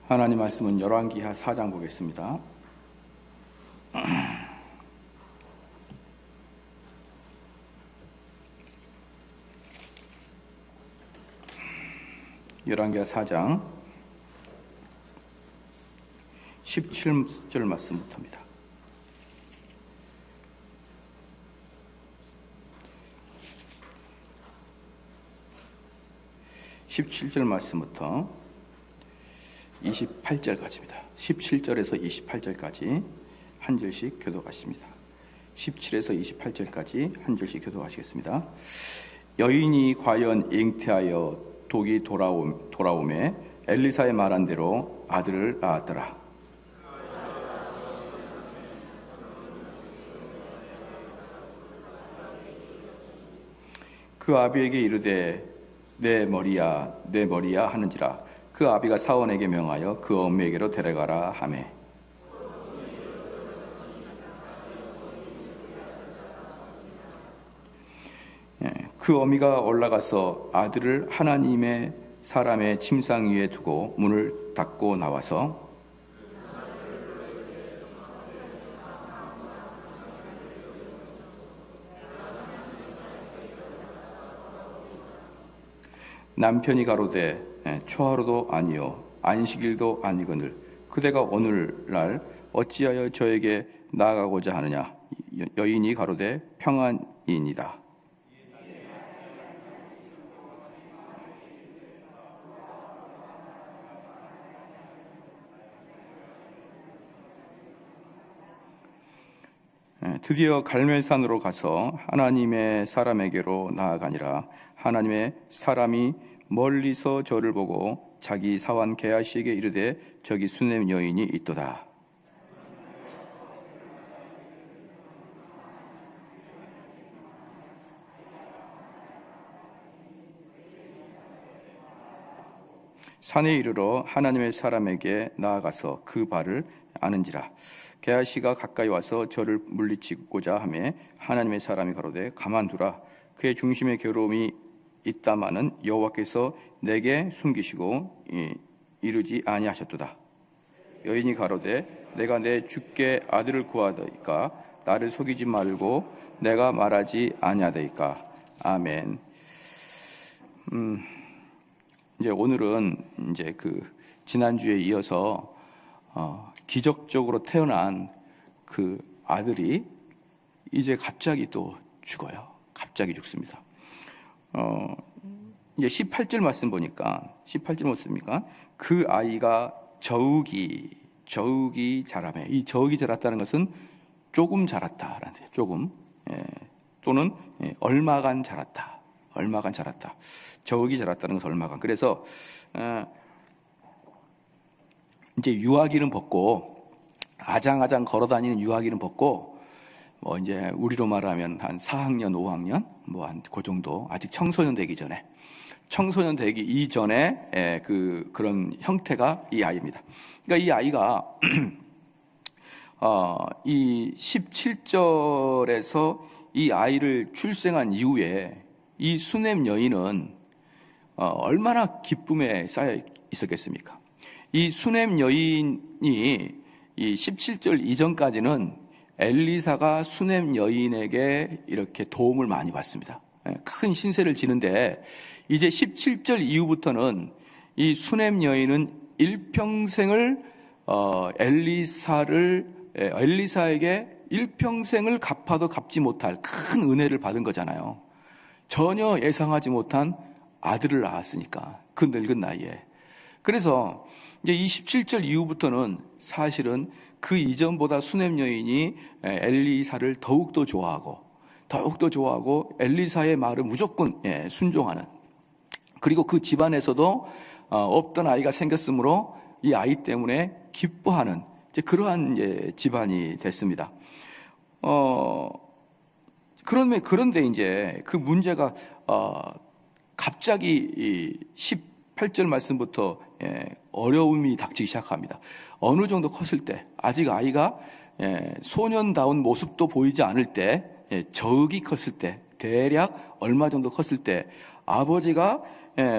하나님 말씀은 열왕기하 4장 보겠습니다. 열왕기하 4장 17절 말씀부터입니다. (17절) 말씀부터 28절까지입니다. 17절에서 28절까지 한 절씩 교독하십니다. 17에서 28절까지 한 절씩 교독하시겠습니다. 여인이 과연 잉태하여 독이 돌아오매 엘리사의 말한 대로 아들을 낳았더라. 그 아비에게 이르되 내 머리야 내 머리야 하는지라. 그 아비가 사원에게 명하여 그 어미에게로 데려가라 하매 그 어미가 올라가서 아들을 하나님의 사람의 침상 위에 두고 문을 닫고 나와서 남편이 가로되 초하루도 아니요 안식일도 아니거늘 그대가 오늘날 어찌하여 저에게 나아가고자 하느냐. 여인이 가로되 평안이니이다. 드디어 갈멜산으로 가서 하나님의 사람에게로 나아가니라. 하나님의 사람이 멀리서 저를 보고 자기 사환 게하시에게 이르되 저기 수넴 여인이 있도다. 산에 이르러 하나님의 사람에게 나아가서 그 발을 아는지라. 게하시가 가까이 와서 저를 물리치고자 하매 하나님의 사람이 가로되 가만두라. 그의 중심에 괴로움이 있다마는 여호와께서 내게 숨기시고 이르지 아니하셨도다. 여인이 가로되 내가 내 주께 아들을 구하더이까 나를 속이지 말고 내가 말하지 아니하더이까. 아멘. 이제 오늘은 이제 그 지난주에 이어서 기적적으로 태어난 그 아들이 이제 갑자기 또 죽어요. 갑자기 죽습니다. 이제 18절 말씀 보니까 18절 말씀이니까 그 아이가 저욱이 자라매. 이 저욱이 자랐다는 것은 조금 자랐다라는 뜻이에요. 조금 또는 얼마간 자랐다. 저욱이 자랐다는 것은 얼마간. 그래서 이제 유아기는 벗고 아장아장 걸어다니는 유아기는 벗고 뭐 이제 우리로 말하면 한 4학년, 5학년 뭐 한 그 정도 아직 청소년 되기 전에 청소년 되기 이전에 그런 형태가 이 아이입니다. 그러니까 이 아이가 이 17절에서 이 아이를 출생한 이후에 이 수넴 여인은 얼마나 기쁨에 쌓여 있었겠습니까? 이 수넴 여인이 이 17절 이전까지는 엘리사가 수넴 여인에게 이렇게 도움을 많이 받습니다. 큰 신세를 지는데 이제 17절 이후부터는 이 수넴 여인은 일평생을 엘리사에게 일평생을 갚아도 갚지 못할 큰 은혜를 받은 거잖아요. 전혀 예상하지 못한 아들을 낳았으니까 그 늙은 나이에. 그래서 이제 이 17절 이후부터는 사실은 그 이전보다 수넴 여인이 엘리사를 더욱더 좋아하고 엘리사의 말을 무조건 순종하는, 그리고 그 집안에서도 없던 아이가 생겼으므로 이 아이 때문에 기뻐하는 이제 그러한 집안이 됐습니다. 그런데 이제 그 문제가 갑자기 이 18절 말씀부터 어려움이 닥치기 시작합니다. 어느 정도 컸을 때, 아직 아이가 소년다운 모습도 보이지 않을 때, 저기 컸을 때, 대략 얼마 정도 컸을 때 아버지가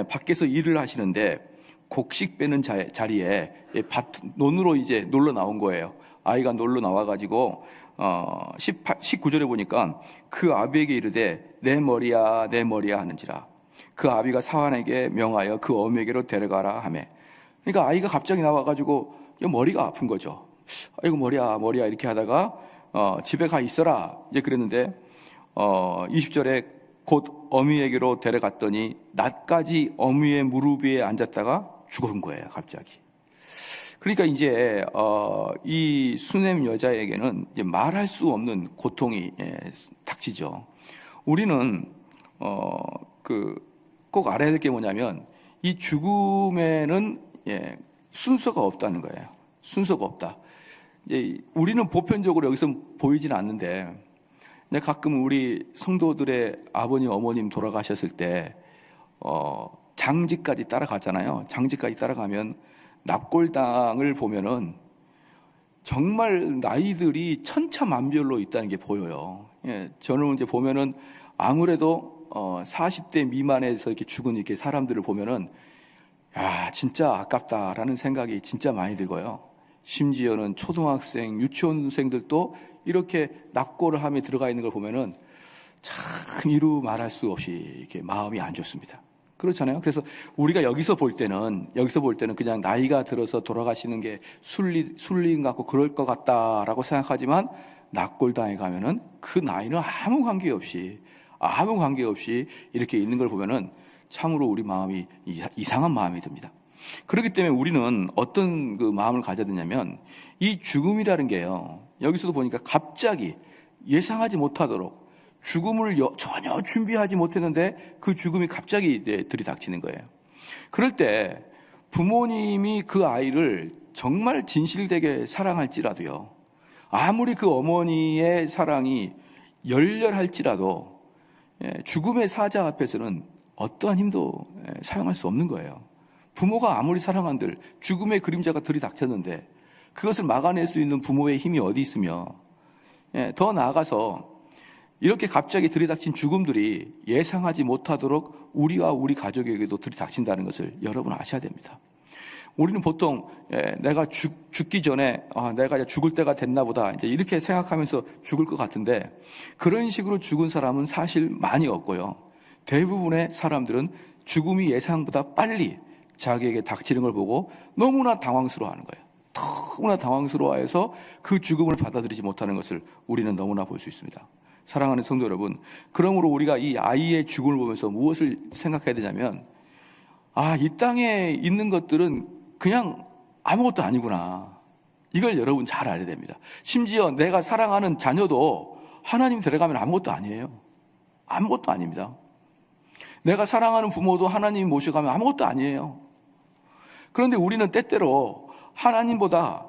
밖에서 일을 하시는데 곡식 빼는 자리에 논으로 이제 놀러 나온 거예요. 아이가 놀러 나와가지고 19절에 보니까 그 아비에게 이르되 내 머리야 내 머리야 하는지라. 그 아비가 사환에게 명하여 그 어미에게로 데려가라 하며. 그러니까 아이가 갑자기 나와가지고 머리가 아픈 거죠. 아이고 머리야 머리야 이렇게 하다가 집에 가 있어라 이제 그랬는데 20절에 곧 어미에게로 데려갔더니 낮까지 어미의 무릎 위에 앉았다가 죽은 거예요, 갑자기. 그러니까 이제 이 수넴 여자에게는 이제 말할 수 없는 고통이 닥치죠. 우리는 꼭 알아야 될 게 뭐냐면 이 죽음에는 순서가 없다는 거예요. 순서가 없다. 이제 우리는 보편적으로 여기서 보이지는 않는데 가끔 우리 성도들의 아버님, 어머님 돌아가셨을 때 장지까지 따라가잖아요. 장지까지 따라가면 납골당을 보면은 정말 나이들이 천차만별로 있다는 게 보여요. 저는 이제 보면은 아무래도 40대 미만에서 이렇게 죽은 이렇게 사람들을 보면은 야, 진짜 아깝다라는 생각이 진짜 많이 들고요. 심지어는 초등학생, 유치원생들도 이렇게 납골을 하며 들어가 있는 걸 보면은 참 이루 말할 수 없이 이렇게 마음이 안 좋습니다. 그렇잖아요. 그래서 우리가 여기서 볼 때는 그냥 나이가 들어서 돌아가시는 게 순리인 것 같고 그럴 것 같다라고 생각하지만 납골당에 가면은 그 나이는 아무 관계 없이 이렇게 있는 걸 보면은 참으로 우리 마음이 이상한 마음이 듭니다. 그렇기 때문에 우리는 어떤 그 마음을 가져야 되냐면 이 죽음이라는 게요. 여기서도 보니까 갑자기 예상하지 못하도록 죽음을 전혀 준비하지 못했는데 그 죽음이 갑자기 들이닥치는 거예요. 그럴 때 부모님이 그 아이를 정말 진실되게 사랑할지라도요. 아무리 그 어머니의 사랑이 열렬할지라도 죽음의 사자 앞에서는 어떠한 힘도 사용할 수 없는 거예요. 부모가 아무리 사랑한들 죽음의 그림자가 들이닥쳤는데 그것을 막아낼 수 있는 부모의 힘이 어디 있으며 더 나아가서 이렇게 갑자기 들이닥친 죽음들이 예상하지 못하도록 우리와 우리 가족에게도 들이닥친다는 것을 여러분 아셔야 됩니다. 우리는 보통 내가 죽기 전에 내가 이제 죽을 때가 됐나 보다 이제 이렇게 생각하면서 죽을 것 같은데 그런 식으로 죽은 사람은 사실 많이 없고요. 대부분의 사람들은 죽음이 예상보다 빨리 자기에게 닥치는 걸 보고 너무나 당황스러워하는 거예요. 너무나 당황스러워해서 그 죽음을 받아들이지 못하는 것을 우리는 너무나 볼 수 있습니다. 사랑하는 성도 여러분, 그러므로 우리가 이 아이의 죽음을 보면서 무엇을 생각해야 되냐면 이 땅에 있는 것들은 그냥 아무것도 아니구나. 이걸 여러분 잘 알아야 됩니다. 심지어 내가 사랑하는 자녀도 하나님 데려가면 아무것도 아니에요. 아무것도 아닙니다. 내가 사랑하는 부모도 하나님 모셔가면 아무것도 아니에요. 그런데 우리는 때때로 하나님보다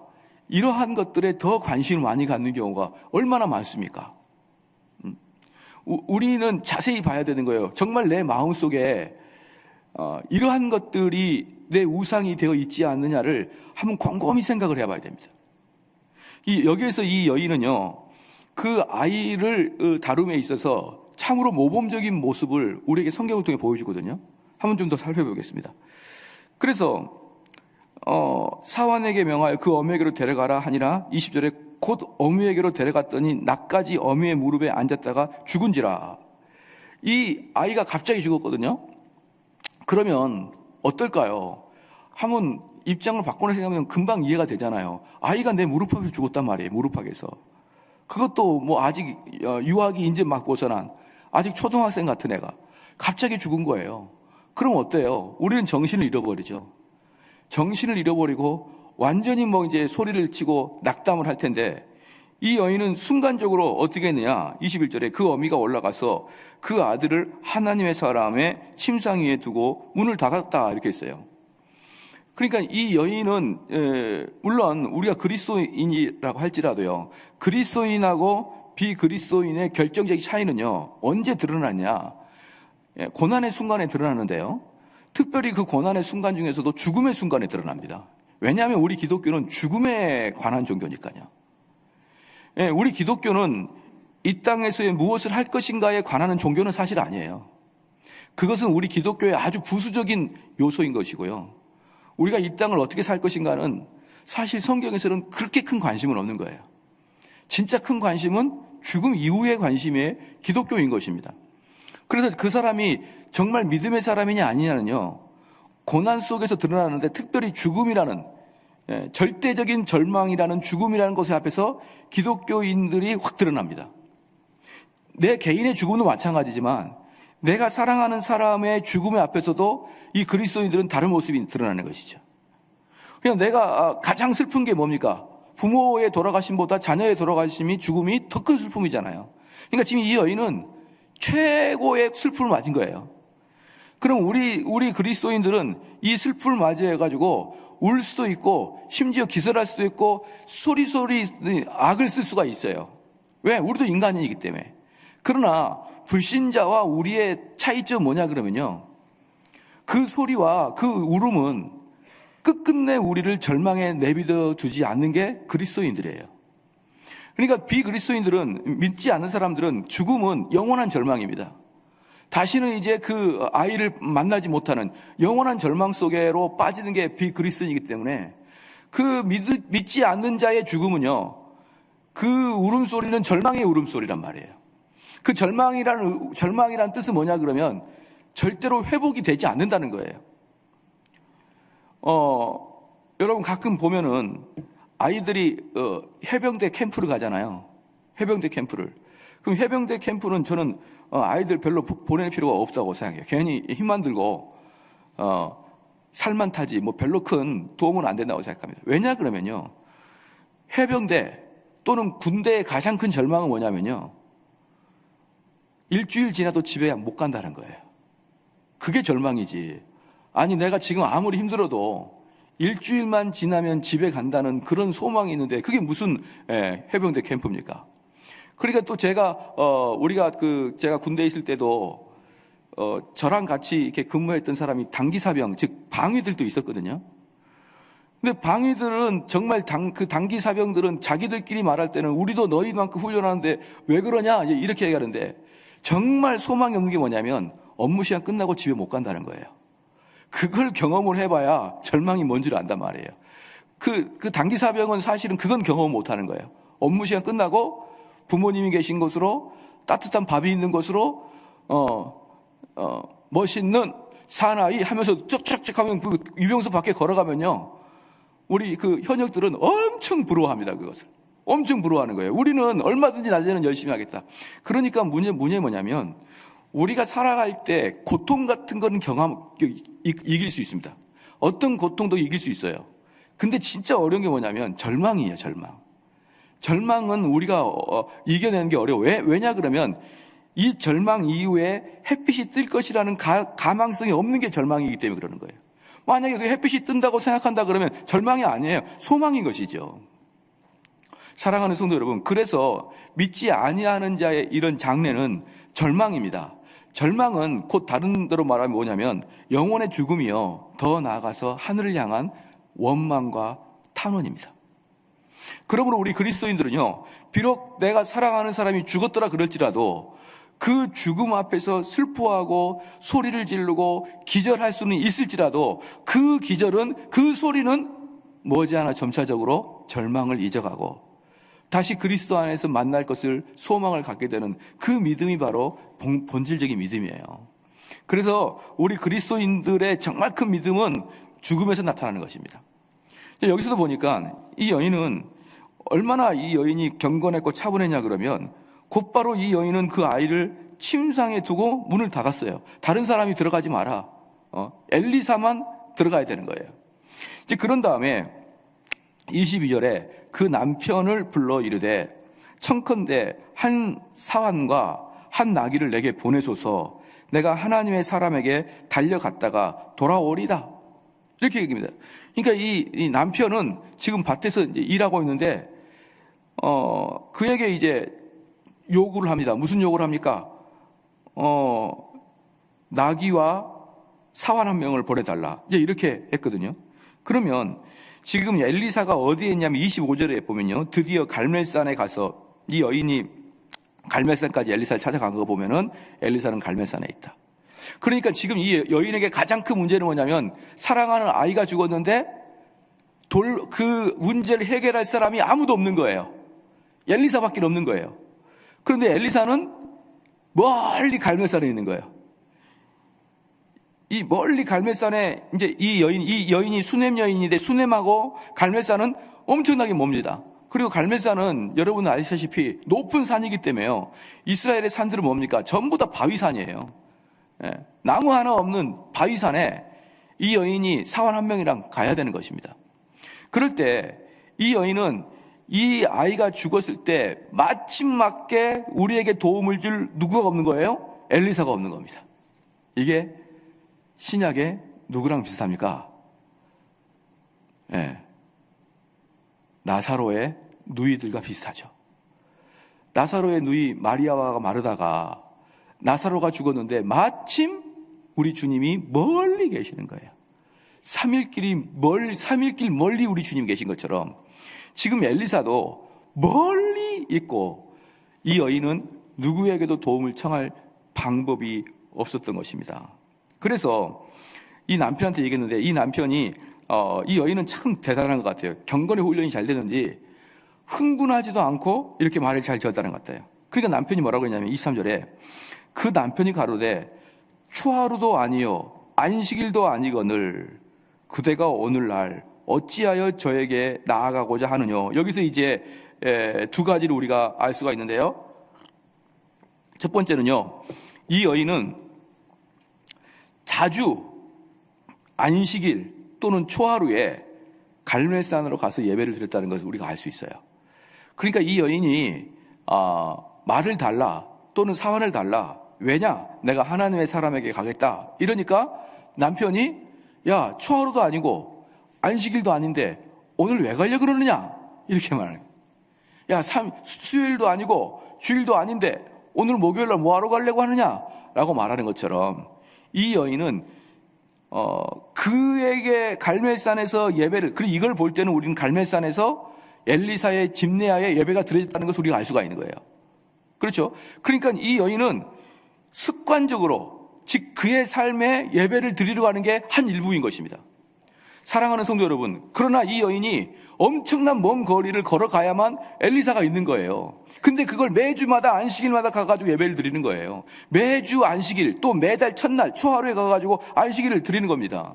이러한 것들에 더 관심을 많이 갖는 경우가 얼마나 많습니까? 우리는 자세히 봐야 되는 거예요. 정말 내 마음속에 이러한 것들이 내 우상이 되어 있지 않느냐를 한번 곰곰이 생각을 해봐야 됩니다. 여기에서 이 여인은요, 그 아이를 다룸에 있어서 참으로 모범적인 모습을 우리에게 성경을 통해 보여주거든요. 한번 좀 더 살펴보겠습니다. 그래서 사환에게 명하여 그 어미에게로 데려가라 하니라. 20절에 곧 어미에게로 데려갔더니 낮까지 어미의 무릎에 앉았다가 죽은지라. 이 아이가 갑자기 죽었거든요. 그러면 어떨까요? 한번 입장을 바꿔서 생각하면 금방 이해가 되잖아요. 아이가 내 무릎 앞에서 죽었단 말이에요. 무릎 앞에서. 그것도 뭐 아직 유아기 이제 막 벗어난 아직 초등학생 같은 애가 갑자기 죽은 거예요. 그럼 어때요? 우리는 정신을 잃어버리죠. 정신을 잃어버리고 완전히 뭐 이제 소리를 치고 낙담을 할 텐데 이 여인은 순간적으로 어떻게 했느냐? 21절에 그 어미가 올라가서 그 아들을 하나님의 사람의 침상 위에 두고 문을 닫았다 이렇게 했어요. 그러니까 이 여인은 물론 우리가 그리스도인이라고 할지라도요, 그리스도인하고 비그리스도인의 결정적인 차이는요 언제 드러나냐? 고난의 순간에 드러나는데요, 특별히 그 고난의 순간 중에서도 죽음의 순간에 드러납니다. 왜냐하면 우리 기독교는 죽음에 관한 종교니까요. 우리 기독교는 이 땅에서의 무엇을 할 것인가에 관한 종교는 사실 아니에요. 그것은 우리 기독교의 아주 부수적인 요소인 것이고요. 우리가 이 땅을 어떻게 살 것인가는 사실 성경에서는 그렇게 큰 관심은 없는 거예요. 진짜 큰 관심은 죽음 이후의 관심이 기독교인 것입니다. 그래서 그 사람이 정말 믿음의 사람이냐 아니냐는요, 고난 속에서 드러나는데 특별히 죽음이라는, 절대적인 절망이라는 죽음이라는 것에 앞에서 기독교인들이 확 드러납니다. 내 개인의 죽음도 마찬가지지만 내가 사랑하는 사람의 죽음의 앞에서도 이 그리스도인들은 다른 모습이 드러나는 것이죠. 그냥 내가 가장 슬픈 게 뭡니까? 부모의 돌아가심보다 자녀의 돌아가심이, 죽음이 더 큰 슬픔이잖아요. 그러니까 지금 이 여인은 최고의 슬픔을 맞은 거예요. 그럼 우리 그리스도인들은 이 슬픔을 맞이해가지고 울 수도 있고 심지어 기절할 수도 있고 소리소리 악을 쓸 수가 있어요. 왜? 우리도 인간이기 때문에. 그러나 불신자와 우리의 차이점은 뭐냐 그러면요, 그 소리와 그 울음은 끝끝내 우리를 절망에 내비둬 두지 않는 게 그리스도인들이에요. 그러니까 비그리스도인들은, 믿지 않는 사람들은 죽음은 영원한 절망입니다. 다시는 이제 그 아이를 만나지 못하는 영원한 절망 속으로 빠지는 게 비그리스도인이기 때문에 그 믿지 않는 자의 죽음은요, 그 울음소리는 절망의 울음소리란 말이에요. 그 절망이라는 뜻은 뭐냐 그러면 절대로 회복이 되지 않는다는 거예요. 여러분 가끔 보면은 아이들이 해병대 캠프를 가잖아요. 해병대 캠프를. 그럼 해병대 캠프는 저는 아이들 별로 보낼 필요가 없다고 생각해요. 괜히 힘만 들고 살만 타지 뭐 별로 큰 도움은 안 된다고 생각합니다. 왜냐 그러면요, 해병대 또는 군대의 가장 큰 절망은 뭐냐면요, 일주일 지나도 집에 못 간다는 거예요. 그게 절망이지. 아니 내가 지금 아무리 힘들어도 일주일만 지나면 집에 간다는 그런 소망이 있는데 그게 무슨 해병대 캠프입니까? 그러니까 또 제가 제가 군대에 있을 때도 저랑 같이 이렇게 근무했던 사람이 단기사병, 즉 방위들도 있었거든요. 근데 방위들은 정말 그 단기사병들은 자기들끼리 말할 때는 우리도 너희만큼 훈련하는데 왜 그러냐 이렇게 얘기하는데, 정말 소망이 없는 게 뭐냐면 업무 시간 끝나고 집에 못 간다는 거예요. 그걸 경험을 해봐야 절망이 뭔지를 안단 말이에요. 그 단기사병은 사실은 그건 경험을 못 하는 거예요. 업무 시간 끝나고 부모님이 계신 곳으로, 따뜻한 밥이 있는 곳으로, 멋있는 사나이 하면서 쩍쩍쩍 하면 그 유병소 밖에 걸어가면요, 우리 그 현역들은 엄청 부러워합니다. 그것을. 엄청 부러워하는 거예요. 우리는 얼마든지 낮에는 열심히 하겠다. 그러니까 문제 뭐냐면 우리가 살아갈 때 고통 같은 거는 이길 수 있습니다. 어떤 고통도 이길 수 있어요. 근데 진짜 어려운 게 뭐냐면 절망이에요. 절망은 우리가 이겨내는 게 어려워. 왜냐 그러면 이 절망 이후에 햇빛이 뜰 것이라는 가망성이 없는 게 절망이기 때문에 그러는 거예요. 만약에 그 햇빛이 뜬다고 생각한다 그러면 절망이 아니에요. 소망인 것이죠. 사랑하는 성도 여러분, 그래서 믿지 아니하는 자의 이런 장래는 절망입니다. 절망은 곧 다른 데로 말하면 뭐냐면 영혼의 죽음이요, 더 나아가서 하늘을 향한 원망과 탄원입니다. 그러므로 우리 그리스도인들은요, 비록 내가 사랑하는 사람이 죽었더라 그럴지라도 그 죽음 앞에서 슬퍼하고 소리를 지르고 기절할 수는 있을지라도 그 기절은, 그 소리는 머지않아 점차적으로 절망을 잊어가고 다시 그리스도 안에서 만날 것을 소망을 갖게 되는 그 믿음이 바로 본질적인 믿음이에요. 그래서 우리 그리스도인들의 정말 큰 믿음은 죽음에서 나타나는 것입니다. 여기서도 보니까 이 여인은 얼마나 이 여인이 경건했고 차분했냐 그러면 곧바로 이 여인은 그 아이를 침상에 두고 문을 닫았어요. 다른 사람이 들어가지 마라. 엘리사만 들어가야 되는 거예요. 이제 그런 다음에 22절에 그 남편을 불러 이르되 청컨대 한 사환과 한 나귀를 내게 보내소서. 내가 하나님의 사람에게 달려갔다가 돌아오리다. 이렇게 얘기합니다. 그러니까 이 남편은 지금 밭에서 이제 일하고 있는데 그에게 이제 요구를 합니다. 무슨 요구를 합니까? 나귀와 사환 한 명을 보내달라. 이제 이렇게 했거든요. 그러면 지금 엘리사가 어디에 있냐면 25절에 보면요, 드디어 갈멜산에 가서 이 여인이 갈멜산까지 엘리사를 찾아간 거 보면은 엘리사는 갈멜산에 있다. 그러니까 지금 이 여인에게 가장 큰 문제는 뭐냐면 사랑하는 아이가 죽었는데 그 문제를 해결할 사람이 아무도 없는 거예요. 엘리사밖에 없는 거예요. 그런데 엘리사는 멀리 갈멜산에 있는 거예요. 이 멀리 갈멜산에 이제 이 여인이 수넴 여인인데 수넴하고 갈멜산은 엄청나게 멉니다. 그리고 갈멜산은 여러분 아시다시피 높은 산이기 때문에요. 이스라엘의 산들은 뭡니까? 전부 다 바위산이에요. 나무 하나 없는 바위산에 이 여인이 사환 한 명이랑 가야 되는 것입니다. 그럴 때 이 여인은 이 아이가 죽었을 때 마침 맞게 우리에게 도움을 줄 누구가 없는 거예요? 엘리사가 없는 겁니다. 이게 신약의 누구랑 비슷합니까? 나사로의 누이들과 비슷하죠. 나사로의 누이 마리아와 마르다가 나사로가 죽었는데 마침 우리 주님이 멀리 계시는 거예요. 3일 길 멀리 우리 주님 계신 것처럼 지금 엘리사도 멀리 있고 이 여인은 누구에게도 도움을 청할 방법이 없었던 것입니다. 그래서 이 남편한테 얘기했는데 이 남편이 이 여인은 참 대단한 것 같아요. 경건의 훈련이 잘 되는지 흥분하지도 않고 이렇게 말을 잘 지었다는 것 같아요. 그러니까 남편이 뭐라고 했냐면 23절에 그 남편이 가로되 초하루도 아니요 안식일도 아니거늘 그대가 오늘날 어찌하여 저에게 나아가고자 하느냐. 여기서 이제 두 가지를 우리가 알 수가 있는데요. 첫 번째는요, 이 여인은 자주 안식일 또는 초하루에 갈멜산으로 가서 예배를 드렸다는 것을 우리가 알 수 있어요. 그러니까 이 여인이 말을 달라 또는 사환을 달라. 왜냐? 내가 하나님의 사람에게 가겠다. 이러니까 남편이 야, 초하루도 아니고 안식일도 아닌데 오늘 왜 가려고 그러느냐? 이렇게 말하는 거예요. 야, 수요일도 아니고 주일도 아닌데 오늘 목요일날 뭐하러 가려고 하느냐? 라고 말하는 것처럼 이 여인은 그에게 갈멜산에서 예배를, 그리고 이걸 볼 때는 우리는 갈멜산에서 엘리사의 집내하에 예배가 드려졌다는 것을 우리가 알 수가 있는 거예요. 그렇죠? 그러니까 이 여인은 습관적으로, 즉 그의 삶에 예배를 드리러 가는 게 한 일부인 것입니다. 사랑하는 성도 여러분, 그러나 이 여인이 엄청난 먼 거리를 걸어가야만 엘리사가 있는 거예요. 근데 그걸 매주마다 안식일마다 가가지고 예배를 드리는 거예요. 매주 안식일, 또 매달 첫날 초하루에 가가지고 안식일을 드리는 겁니다.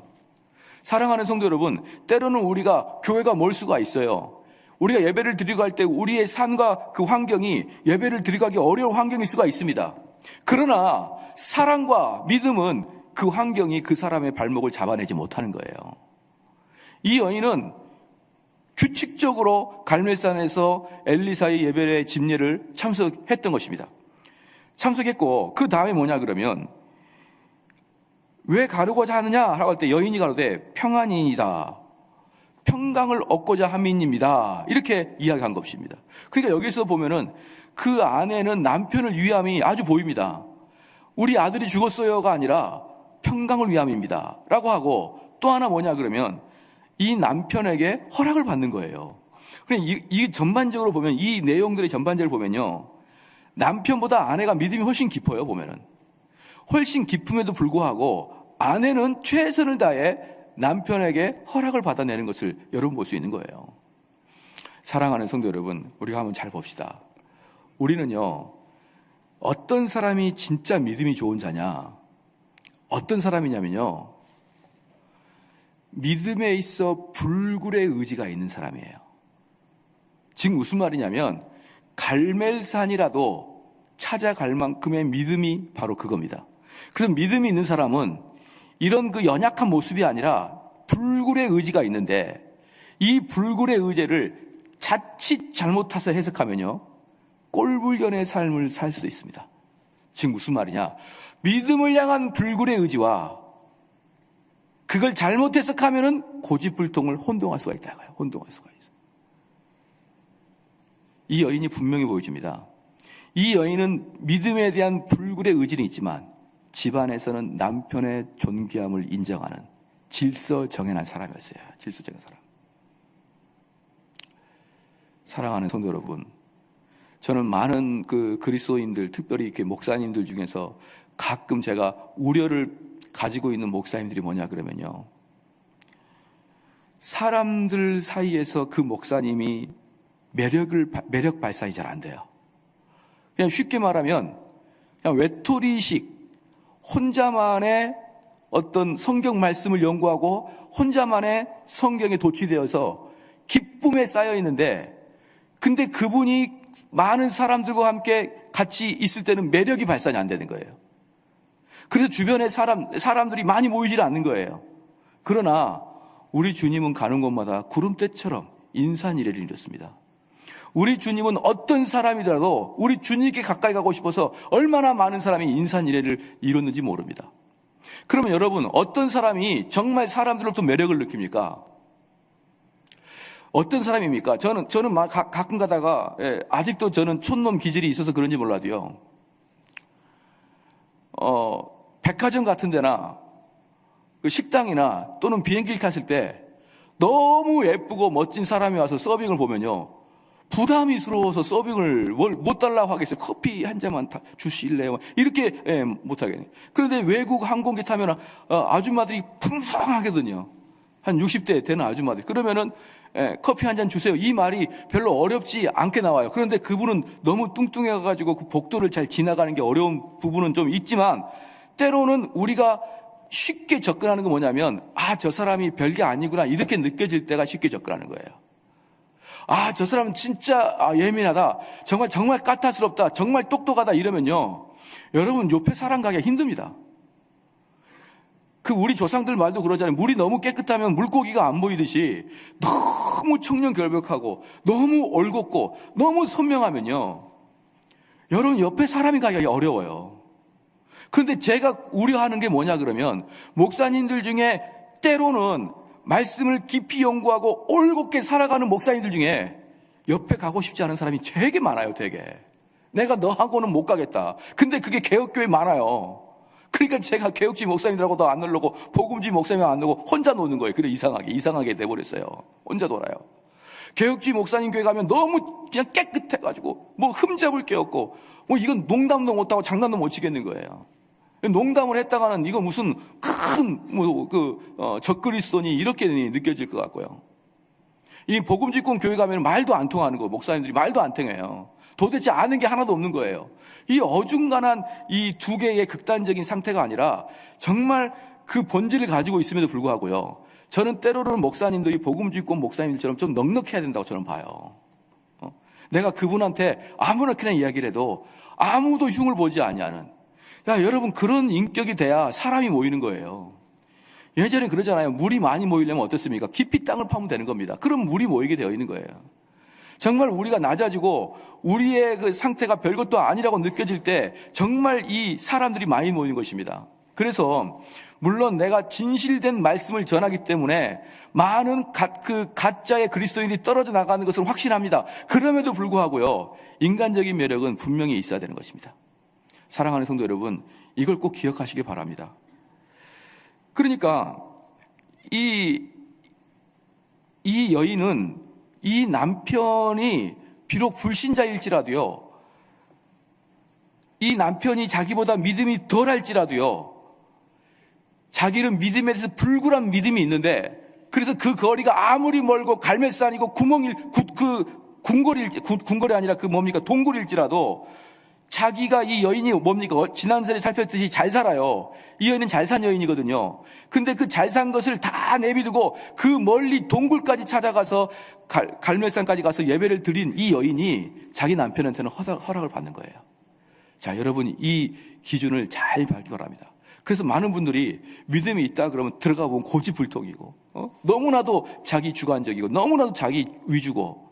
사랑하는 성도 여러분, 때로는 우리가 교회가 멀 수가 있어요. 우리가 예배를 드리고 갈 때 우리의 삶과 그 환경이 예배를 드리고 가기 어려운 환경일 수가 있습니다. 그러나 사랑과 믿음은 그 환경이 그 사람의 발목을 잡아내지 못하는 거예요. 이 여인은 규칙적으로 갈멜산에서 엘리사의 예배의 집례를 참석했던 것입니다. 참석했고 그 다음에 뭐냐 그러면 왜 가려고자 하느냐 라고 할 때 여인이 가로되 평안이니이다. 평강을 얻고자 함이니이다. 이렇게 이야기한 것입니다. 그러니까 여기서 보면은 그 안에는 남편을 위함이 아주 보입니다. 우리 아들이 죽었어요가 아니라 평강을 위함입니다. 라고 하고 또 하나 뭐냐 그러면 이 남편에게 허락을 받는 거예요. 이 전반적으로 보면 이 내용들의 전반적으로 보면요. 남편보다 아내가 믿음이 훨씬 깊어요. 보면은. 훨씬 깊음에도 불구하고 아내는 최선을 다해 남편에게 허락을 받아내는 것을 여러분 볼 수 있는 거예요. 사랑하는 성도 여러분, 우리가 한번 잘 봅시다. 우리는요, 어떤 사람이 진짜 믿음이 좋은 자냐? 어떤 사람이냐면요, 믿음에 있어 불굴의 의지가 있는 사람이에요. 지금 무슨 말이냐면 갈멜산이라도 찾아갈 만큼의 믿음이 바로 그겁니다. 그래서 믿음이 있는 사람은 이런 그 연약한 모습이 아니라 불굴의 의지가 있는데 이 불굴의 의지를 자칫 잘못해서 해석하면요 꼴불견의 삶을 살 수도 있습니다. 지금 무슨 말이냐? 믿음을 향한 불굴의 의지와 그걸 잘못 해석하면은 고집불통을 혼동할 수가 있다고요. 혼동할 수가 있어요. 이 여인이 분명히 보여줍니다. 이 여인은 믿음에 대한 불굴의 의지는 있지만 집안에서는 남편의 존귀함을 인정하는 질서정연한 사람이었어요. 질서정연한 사람. 사랑하는 성도 여러분, 저는 많은 그 그리스도인들, 특별히 이렇게 목사님들 중에서 가끔 제가 우려를 가지고 있는 목사님들이 뭐냐 그러면요, 사람들 사이에서 그 목사님이 매력 발산이 잘 안 돼요. 그냥 쉽게 말하면 그냥 외톨이식, 혼자만의 어떤 성경 말씀을 연구하고 혼자만의 성경에 도취되어서 기쁨에 쌓여 있는데, 근데 그분이 많은 사람들과 함께 같이 있을 때는 매력이 발산이 안 되는 거예요. 그래서 주변에 사람들이 많이 모이질 않는 거예요. 그러나 우리 주님은 가는 곳마다 구름대처럼 인산이례를 이뤘습니다. 우리 주님은 어떤 사람이라도 우리 주님께 가까이 가고 싶어서 얼마나 많은 사람이 인산이례를 이뤘는지 모릅니다. 그러면 여러분, 어떤 사람이 정말 사람들로부터 매력을 느낍니까? 어떤 사람입니까? 저는 가끔 가다가, 아직도 저는 촌놈 기질이 있어서 그런지 몰라도요, 백화점 같은 데나 그 식당이나 또는 비행기를 탔을 때 너무 예쁘고 멋진 사람이 와서 서빙을 보면요, 부담이스러워서 서빙을 못 달라고 하겠어요. 커피 한 잔만 주실래요? 이렇게 못 하겠네요. 그런데 외국 항공기 타면 아줌마들이 풍성하거든요. 한 60대 되는 아줌마들. 그러면은 커피 한 잔 주세요. 이 말이 별로 어렵지 않게 나와요. 그런데 그분은 너무 뚱뚱해가지고 그 복도를 잘 지나가는 게 어려운 부분은 좀 있지만, 때로는 우리가 쉽게 접근하는 건 뭐냐면, 저 사람이 별게 아니구나 이렇게 느껴질 때가 쉽게 접근하는 거예요. 저 사람은 진짜 예민하다, 정말 까탈스럽다, 정말 똑똑하다 이러면요, 여러분 옆에 사람 가기가 힘듭니다. 그 우리 조상들 말도 그러잖아요. 물이 너무 깨끗하면 물고기가 안 보이듯이 너무 청렴결백하고 너무 올곧고 너무 선명하면요, 여러분 옆에 사람이 가기가 어려워요. 그런데 제가 우려하는 게 뭐냐 그러면, 목사님들 중에 때로는 말씀을 깊이 연구하고 올곧게 살아가는 목사님들 중에 옆에 가고 싶지 않은 사람이 되게 많아요. 되게 내가 너하고는 못 가겠다. 근데 그게 개혁교회 많아요. 그러니까 제가 개혁주의 목사님들하고도 안 놀려고 복음주의 목사님 안 놀고 혼자 노는 거예요. 그래, 이상하게 돼버렸어요. 혼자 놀아요. 개혁주의 목사님 교회 가면 너무 그냥 깨끗해가지고 뭐 흠잡을 게 없고, 뭐 이건 농담도 못하고 장난도 못 치겠는 거예요. 농담을 했다가는 이거 무슨 큰 적그리스도니 이렇게 느껴질 것 같고요. 이 복음직군 교회 가면 말도 안 통하는 거, 목사님들이 말도 안 통해요. 도대체 아는 게 하나도 없는 거예요. 이 어중간한 이 두 개의 극단적인 상태가 아니라 정말 그 본질을 가지고 있음에도 불구하고요, 저는 때로는 목사님들이 복음직군 목사님들처럼 좀 넉넉해야 된다고 저는 봐요. 내가 그분한테 아무렇게나 이야기를 해도 아무도 흉을 보지 아니하는, 여러분, 그런 인격이 돼야 사람이 모이는 거예요. 예전에 그러잖아요. 물이 많이 모이려면 어떻습니까? 깊이 땅을 파면 되는 겁니다. 그럼 물이 모이게 되어 있는 거예요. 정말 우리가 낮아지고 우리의 그 상태가 별것도 아니라고 느껴질 때 정말 이 사람들이 많이 모이는 것입니다. 그래서 물론 내가 진실된 말씀을 전하기 때문에 많은 가짜의 그리스도인이 떨어져 나가는 것을 확신합니다. 그럼에도 불구하고요, 인간적인 매력은 분명히 있어야 되는 것입니다. 사랑하는 성도 여러분, 이걸 꼭 기억하시기 바랍니다. 그러니까 이 여인은 이 남편이 비록 불신자일지라도요, 이 남편이 자기보다 믿음이 덜할지라도요, 자기는 믿음에 대해서 불굴한 믿음이 있는데, 그래서 그 거리가 아무리 멀고 갈매산이고 궁궐이 아니라 동굴일지라도 자기가, 이 여인이 지난번에 살폈듯이 잘 살아요. 이 여인은 잘 산 여인이거든요. 근데 그 잘 산 것을 다 내비두고 그 멀리 동굴까지 찾아가서 갈멜산까지 가서 예배를 드린 이 여인이 자기 남편한테는 허락을 받는 거예요. 자, 여러분, 이 기준을 잘 밟기 바랍니다. 그래서 많은 분들이 믿음이 있다 그러면 들어가 보면 고집불통이고, 너무나도 자기 주관적이고, 너무나도 자기 위주고,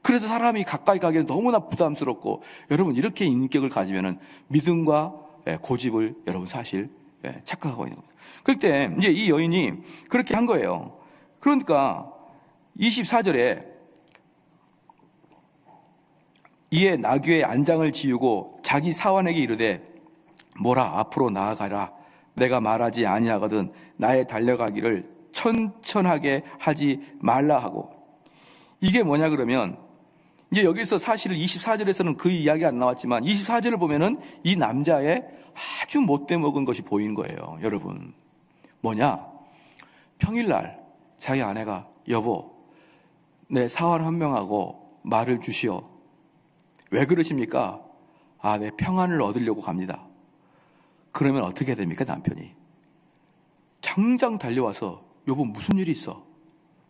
그래서 사람이 가까이 가기는 너무나 부담스럽고, 여러분, 이렇게 인격을 가지면은 믿음과 고집을 여러분 사실 착각하고 있는 겁니다. 그때 이제 이 여인이 그렇게 한 거예요. 그러니까 24절에 이에 나귀의 안장을 지우고 자기 사환에게 이르되, 뭐라 앞으로 나아가라. 내가 말하지 아니하거든 나의 달려가기를 천천하게 하지 말라 하고. 이게 뭐냐 그러면, 이제 여기서 사실 24절에서는 그 이야기 안 나왔지만 24절을 보면은 이 남자의 아주 못돼 먹은 것이 보이는 거예요. 여러분, 뭐냐? 평일날 자기 아내가 여보, 내 사원 한 명하고 말을 주시오. 왜 그러십니까? 아, 내 평안을 얻으려고 갑니다. 그러면 어떻게 됩니까? 남편이 당장 달려와서 여보 무슨 일이 있어?